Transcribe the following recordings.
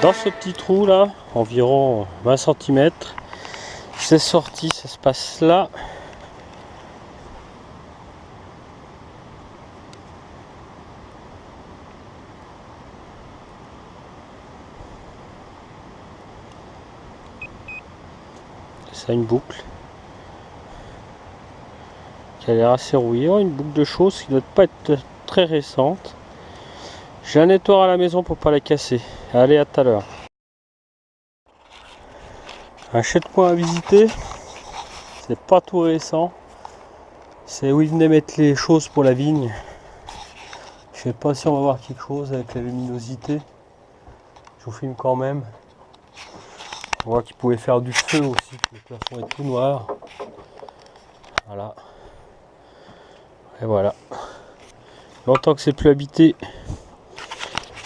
Dans ce petit trou là, environ 20 cm, c'est sorti, ça se passe là. C'est une boucle qui a l'air assez rouillée, une boucle de choses qui ne doit pas être très récente. J'ai un nettoyeur à la maison pour pas la casser. Allez, à tout à l'heure. Un chef-point à visiter, c'est pas tout récent. C'est où ils venaient mettre les choses pour la vigne. Je sais pas si on va voir quelque chose avec la luminosité. Je vous filme quand même. On voit qu'ils pouvaient faire du feu aussi, le plafond est tout noir. Voilà. Et voilà. Longtemps que c'est plus habité.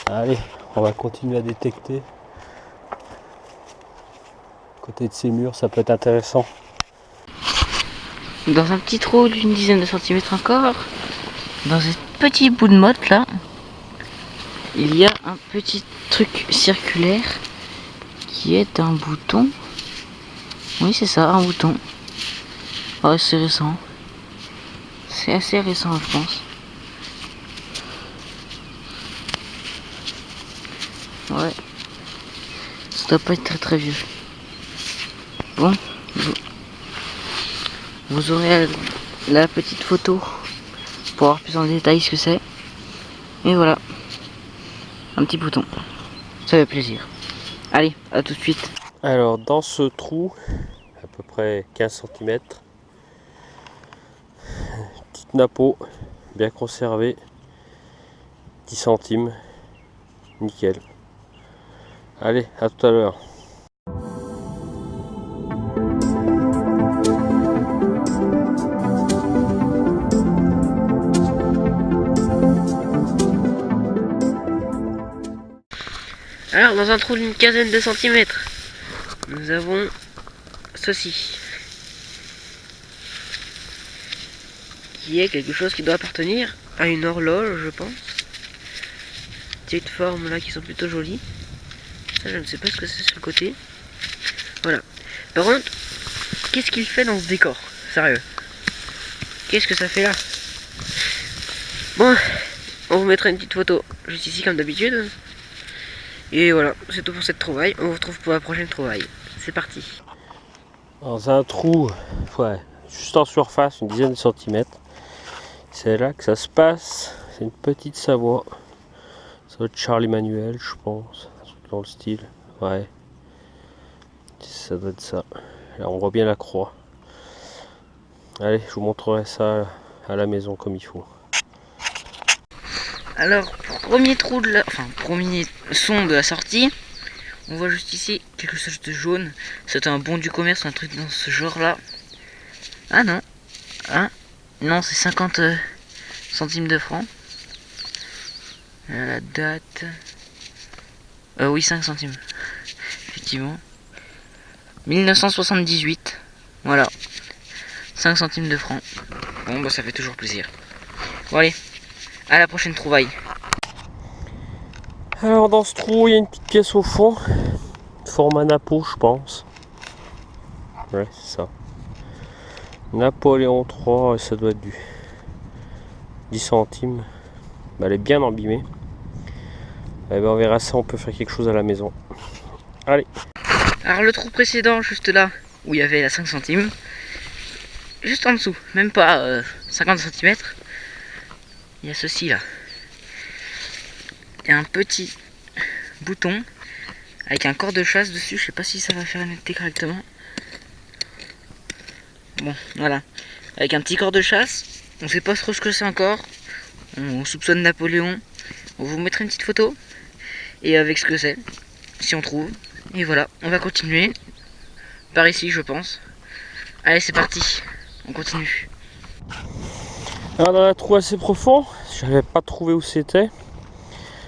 Allez, on va continuer à détecter. Côté de ces murs, ça peut être intéressant. Dans un petit trou d'une dizaine de centimètres encore, dans ce petit bout de motte là, il y a un petit truc circulaire qui est un bouton. Oui, c'est ça, un bouton. Oh, c'est récent. C'est assez récent, je pense. Ouais. Ça doit pas être très très vieux. Bon. Vous aurez la petite photo pour voir plus en détail ce que c'est. Et voilà. Un petit bouton. Ça fait plaisir. Allez, à tout de suite. Alors, dans ce trou, à peu près 15 cm, petite napeau, bien conservée, 10 centimes, nickel. Allez, à tout à l'heure. Alors, dans un trou d'une quinzaine de centimètres, nous avons ceci. Qui est quelque chose qui doit appartenir à une horloge, je pense. Petites formes là qui sont plutôt jolies. Ça, je ne sais pas ce que c'est sur le côté. Voilà. Par contre, qu'est-ce qu'il fait dans ce décor? Sérieux. Qu'est-ce que ça fait là? Bon, on vous mettra une petite photo juste ici comme d'habitude. Et voilà, c'est tout pour cette trouvaille. On vous retrouve pour la prochaine trouvaille. C'est parti. Dans un trou, ouais, juste en surface, une dizaine de centimètres. C'est là que ça se passe. C'est une petite Savoie. Ça doit être Charles Emmanuel, je pense. Un truc dans le style. Ouais. Ça doit être ça. Là, on voit bien la croix. Allez, je vous montrerai ça à la maison comme il faut. Alors, premier trou de la... Enfin, premier son de la sortie. On voit juste ici quelque chose de jaune. C'est un bon du commerce, un truc dans ce genre là. Ah non. Ah, non, c'est 50 centimes de francs. La date... oui, 5 centimes. Effectivement. 1978. Voilà. 5 centimes de francs. Bon, bah ça fait toujours plaisir. Bon, allez. À la prochaine trouvaille. Alors dans ce trou, il y a une petite pièce au fond. Format Napo, je pense. Ouais, c'est ça. Napoléon III, et ça doit être du 10 centimes. Bah, elle est bien embimée. Et ben, on verra ça, on peut faire quelque chose à la maison. Allez. Alors le trou précédent, juste là, où il y avait la 5 centimes. Juste en dessous, même pas 50 cm. Il y a ceci là. Il y a un petit bouton avec un corps de chasse dessus. Je sais pas si ça va faire la netteté correctement. Bon, voilà. Avec un petit corps de chasse. On sait pas trop ce que c'est encore. On soupçonne Napoléon. On vous mettra une petite photo. Et avec ce que c'est. Si on trouve. Et voilà, on va continuer. Par ici, je pense. Allez, c'est parti. On continue. Alors dans un trou assez profond, j'avais pas trouvé où c'était.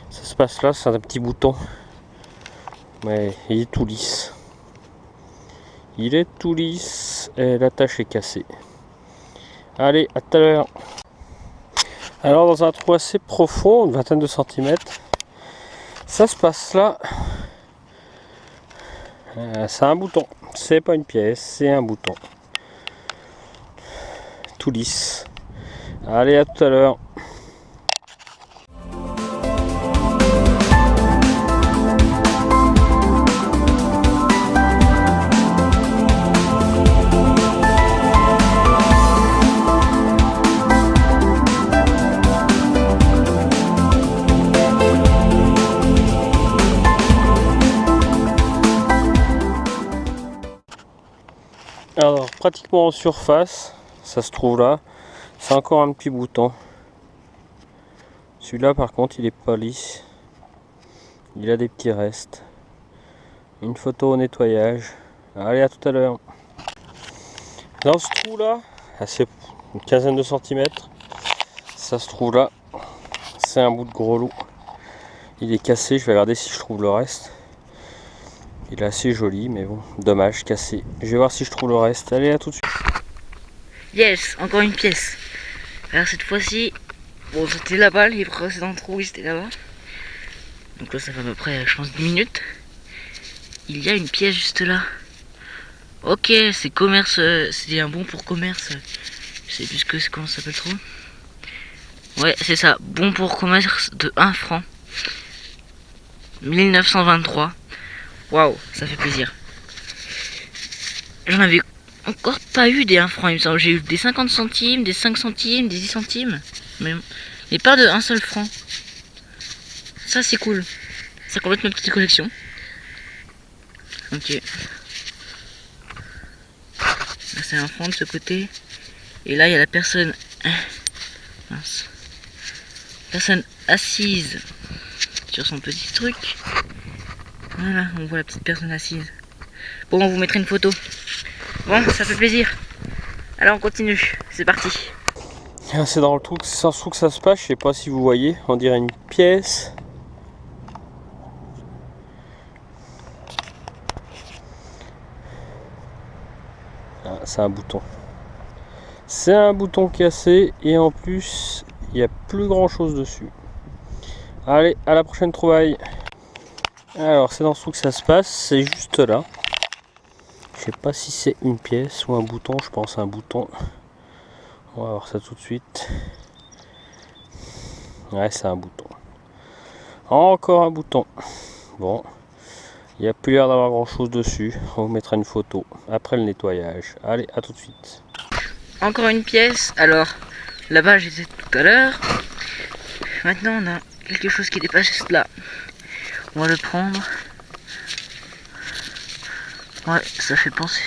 Ça se passe là, c'est un petit bouton. Mais il est tout lisse. Il est tout lisse et la tâche est cassée. Allez, à tout à l'heure. Alors dans un trou assez profond, une vingtaine de centimètres, ça se passe là. C'est un bouton, c'est pas une pièce, c'est un bouton. Tout lisse. Allez, à tout à l'heure. Alors, pratiquement en surface, ça se trouve là, c'est encore un petit bouton. Celui-là par contre il est pas lisse, il a des petits restes. Une photo au nettoyage. Allez, à tout à l'heure. Dans ce trou là, c'est une quinzaine de centimètres, ça se trouve là, c'est un bout de gros loup. Il est cassé, je vais regarder si je trouve le reste. Il est assez joli, mais bon, dommage, cassé. Je vais voir si je trouve le reste. Allez, à tout de suite. Yes, encore une pièce. Alors cette fois-ci, bon, c'était là-bas, les précédents trous, c'était là-bas. Donc là, ça fait à peu près, je pense, 10 minutes. Il y a une pièce juste là. Ok, c'est commerce, c'est un bon pour commerce. Je sais plus comment ça s'appelle trop. Ouais, c'est ça, bon pour commerce de 1 franc. 1923. Waouh, ça fait plaisir. J'en avais encore pas eu des 1 franc, il me semble. J'ai eu des 50 centimes, des 5 centimes, des 10 centimes. Mais pas de 1 seul franc. Ça, c'est cool. Ça complète ma petite collection. Ok. Là, c'est 1 franc de ce côté. Et là, il y a la personne... Mince. Personne assise sur son petit truc. Voilà, on voit la petite personne assise. Bon, on vous mettra une photo. Bon, ça fait plaisir. Alors on continue, c'est parti. C'est dans le trou que ça se passe, je sais pas si vous voyez, on dirait une pièce. Ah, c'est un bouton. C'est un bouton cassé et en plus, il n'y a plus grand chose dessus. Allez, à la prochaine trouvaille. Alors, c'est dans ce trou que ça se passe, c'est juste là. Je sais pas si c'est une pièce ou un bouton, je pense un bouton. On va voir ça tout de suite. Ouais, c'est un bouton. Encore un bouton. Bon, il n'y a plus l'air d'avoir grand chose dessus. On vous mettra une photo après le nettoyage. Allez, à tout de suite. Encore une pièce. Alors, là-bas j'étais tout à l'heure. Maintenant on a quelque chose qui dépasse juste là. On va le prendre. Ouais, ça fait penser...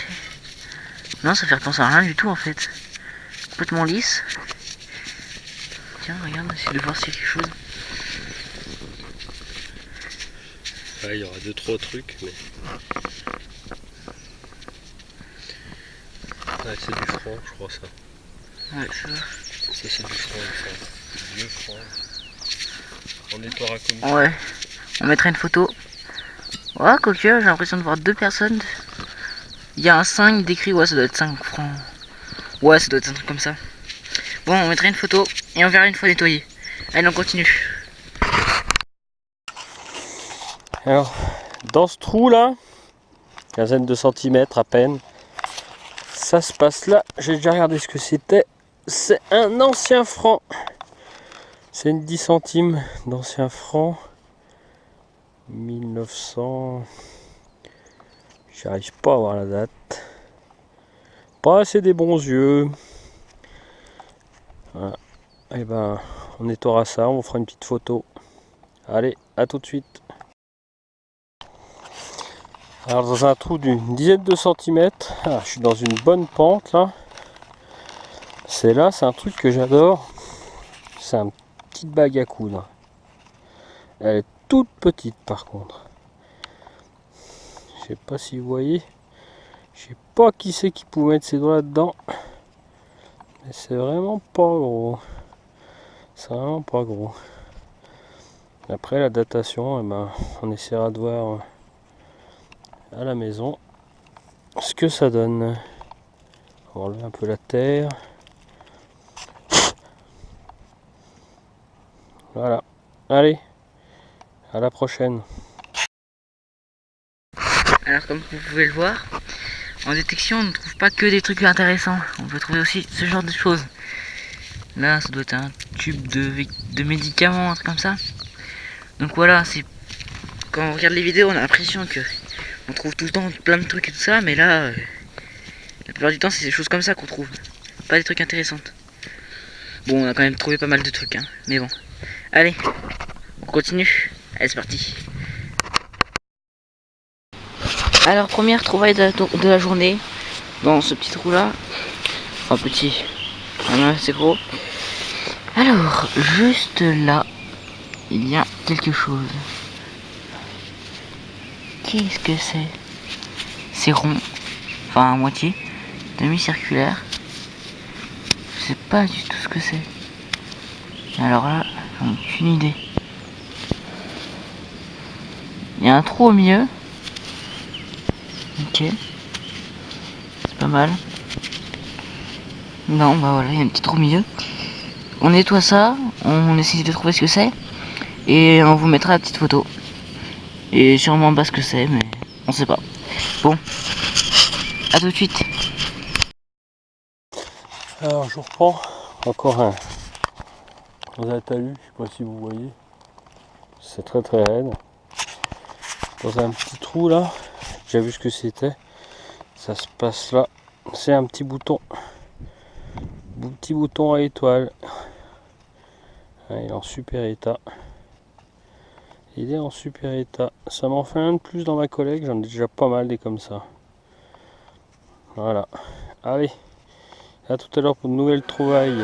Non, ça fait penser à rien du tout en fait. Complètement lisse. Tiens, regarde, on essaie de voir s'il y a quelque chose. Ouais, il y aura 2-3 trucs, mais... Ouais, c'est du franc, je crois ça. Ouais, ça va. Ça, c'est du franc, du vieux franc. On nettoiera comme ça. Ouais, on mettra une photo. Ouais, quoique, j'ai l'impression de voir 2 personnes. Il y a un 5 décrit, ouais, ça doit être 5 francs. Ouais, ça doit être un truc comme ça. Bon, on mettra une photo et on verra une fois nettoyé. Allez, on continue. Alors, dans ce trou là, quinzaine de centimètres à peine, ça se passe là. J'ai déjà regardé ce que c'était. C'est un ancien franc. C'est une 10 centimes d'ancien franc. 1900. J'arrive pas à voir la date. Pas assez des bons yeux. Voilà. Et ben, on nettoiera ça, on vous fera une petite photo. Allez, à tout de suite. Alors dans un trou d'une dizaine de centimètres, je suis dans une bonne pente là. C'est là, c'est un truc que j'adore. C'est une petite bague à coudre. Elle est toute petite par contre. Je sais pas si vous voyez. Je sais pas qui c'est qui pouvait mettre ses doigts là-dedans. Mais c'est vraiment pas gros. C'est vraiment pas gros. Après la datation, eh ben, on essaiera de voir à la maison ce que ça donne. On va enlever un peu la terre. Voilà. Allez, à la prochaine. Alors comme vous pouvez le voir, en détection on ne trouve pas que des trucs intéressants, on peut trouver aussi ce genre de choses. Là ça doit être un tube de médicaments, un truc comme ça. Donc voilà, c'est quand on regarde les vidéos on a l'impression que on trouve tout le temps plein de trucs et tout ça, mais là la plupart du temps c'est des choses comme ça qu'on trouve, pas des trucs intéressants. Bon, on a quand même trouvé pas mal de trucs, hein, mais bon. Allez, on continue. Allez, c'est parti. Alors, première trouvaille de la journée, dans ce petit trou là. Enfin, petit, c'est gros. Alors, juste là, il y a quelque chose. Qu'est-ce que c'est? C'est rond, enfin à moitié, demi-circulaire. Je sais pas du tout ce que c'est. Alors là, j'en ai aucune idée. Il y a un trou au milieu. Ok. C'est pas mal. Non, bah voilà, il y a un petit trou au milieu. On nettoie ça, on essaie de trouver ce que c'est. Et on vous mettra la petite photo. Et sûrement pas ce que c'est, mais on sait pas. Bon, à tout de suite. Alors je reprends encore un talus, je sais pas si vous voyez. C'est très très raide. Dans un petit trou là, j'ai vu ce que c'était. Ça se passe là. C'est un petit bouton. Petit bouton à étoile. Il est en super état. Il est en super état. Ça m'en fait un de plus dans ma collecte. J'en ai déjà pas mal des comme ça. Voilà. Allez. À tout à l'heure pour de nouvelles trouvailles.